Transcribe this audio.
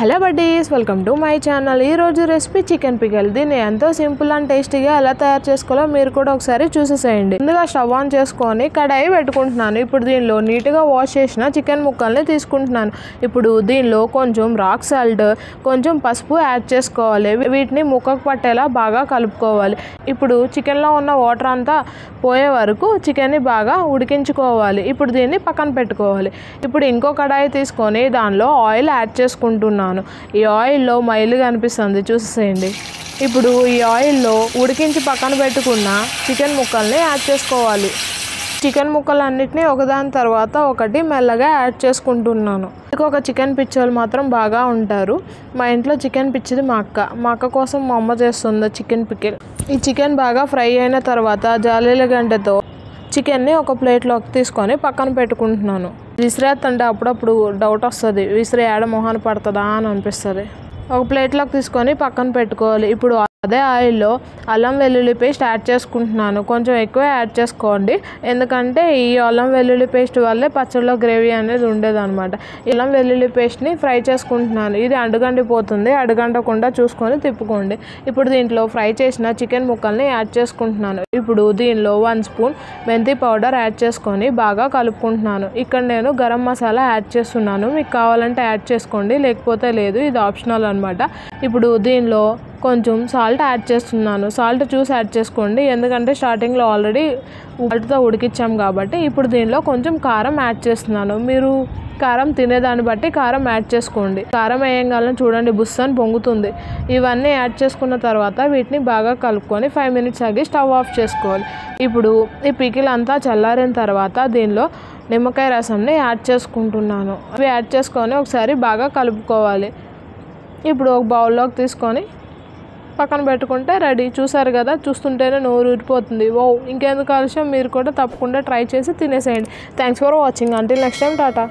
Hello buddies, welcome to my channel. ఈరోజు recipe chicken pickle. దీన్ని ఎంతో సింపుల్ అండ్ టేస్టీగా ఎలా తయారు చేసుకోవాలో మీరు కూడా ఒకసారి చూసేసేయండి. ముందుగా స్టవ్ ఆన్ చేసుకొని కడాయి పెట్టుకుంటున్నాను. ఇప్పుడు దీనిలో నీట్గా వాష్ చేసిన చికెన్ ముక్కల్ని తీసుకుంటున్నాను. ఇప్పుడు దీనిలో కొంచెం రాక్ సాల్ట్, కొంచెం పసుపు యాడ్ చేసుకోవాలి. వీటిని ముక్కకు పట్టేలా బాగా కలుపుకోవాలి. ఇప్పుడు చికెన్లో ఉన్న వాటర్ అంతా పోయే వరకు చికెన్ని బాగా ఉడికించుకోవాలి. ఇప్పుడు దీన్ని పక్కన పెట్టుకోవాలి. ఇప్పుడు ఇంకో కడాయి తీసుకొని దానిలో ఆయిల్ యాడ్ చేసుకుంటున్నాను. ఈ ఆయిల్లో మైలు కనిపిస్తుంది, చూసేసేయండి. ఇప్పుడు ఈ ఆయిల్లో ఉడికించి పక్కన పెట్టుకున్న చికెన్ ముక్కల్ని యాడ్ చేసుకోవాలి. చికెన్ ముక్కలన్నిటినీ ఒకదాని తర్వాత ఒకటి మెల్లగా యాడ్ చేసుకుంటున్నాను. ఒక చికెన్ పిచ్చోళ్ళు మాత్రం బాగా ఉంటారు. మా ఇంట్లో చికెన్ పిచ్చిది మా అక్క కోసం మా అమ్మ చేస్తుంది చికెన్ పికిల్. ఈ చికెన్ బాగా ఫ్రై అయిన తర్వాత జాలీల గంటతో చికెన్ని ఒక ప్లేట్లోకి తీసుకొని పక్కన పెట్టుకుంటున్నాను. విసిరేస్తుంటే అప్పుడప్పుడు డౌట్ వస్తుంది, విసిరే ఏడ మొహాన్ని పడుతుందా అని అనిపిస్తుంది. ఒక ప్లేట్లోకి తీసుకొని పక్కన పెట్టుకోవాలి. ఇప్పుడు అదే ఆయిల్లో అల్లం వెల్లుల్లి పేస్ట్ యాడ్ చేసుకుంటున్నాను. కొంచెం ఎక్కువ యాడ్ చేసుకోండి, ఎందుకంటే ఈ అల్లం వెల్లుల్లి పేస్ట్ వల్లే పచ్చడిలో గ్రేవీ అనేది ఉండేదన్నమాట. అల్లం వెల్లుల్లి పేస్ట్ని ఫ్రై చేసుకుంటున్నాను. ఇది అడుగంటిపోతుంది, అడుగంటకుండా చూసుకొని తిప్పుకోండి. ఇప్పుడు దీంట్లో ఫ్రై చేసిన చికెన్ ముక్కల్ని యాడ్ చేసుకుంటున్నాను. ఇప్పుడు దీనిలో 1 స్పూన్ మెంతి పౌడర్ యాడ్ చేసుకొని బాగా కలుపుకుంటున్నాను. ఇక్కడ నేను గరం మసాలా యాడ్ చేస్తున్నాను. మీకు కావాలంటే యాడ్ చేసుకోండి, లేకపోతే లేదు, ఇది ఆప్షనల్ అనమాట. ఇప్పుడు దీనిలో కొంచెం సాల్ట్ యాడ్ చేస్తున్నాను. సాల్ట్ చూసి యాడ్ చేసుకోండి, ఎందుకంటే స్టార్టింగ్లో ఆల్రెడీ సాల్ట్తో ఉడికించాం కాబట్టి. ఇప్పుడు దీనిలో కొంచెం కారం యాడ్ చేస్తున్నాను. మీరు కారం తినేదాన్ని బట్టి కారం యాడ్ చేసుకోండి. కారం వేయంగానే చూడండి బుస్సని పొంగుతుంది. ఇవన్నీ యాడ్ చేసుకున్న తర్వాత వీటిని బాగా కలుపుకొని 5 మినిట్స్ ఆగి స్టవ్ ఆఫ్ చేసుకోవాలి. ఇప్పుడు ఈ పికిల్ అంతా చల్లారిన తర్వాత దీనిలో నిమ్మకాయ రసంని యాడ్ చేసుకుంటున్నాను. అవి యాడ్ చేసుకొని ఒకసారి బాగా కలుపుకోవాలి. ఇప్పుడు ఒక బౌల్లోకి తీసుకొని పక్కన పెట్టుకుంటే రెడీ. చూసారు కదా, చూస్తుంటేనే నోరు ఊరిపోతుంది. ఓ, ఇంకెందుకు ఆలస్యం, మీరు కూడా తప్పకుండా ట్రై చేసి తినేసేయండి. Thanks for watching. Until next time, Tata.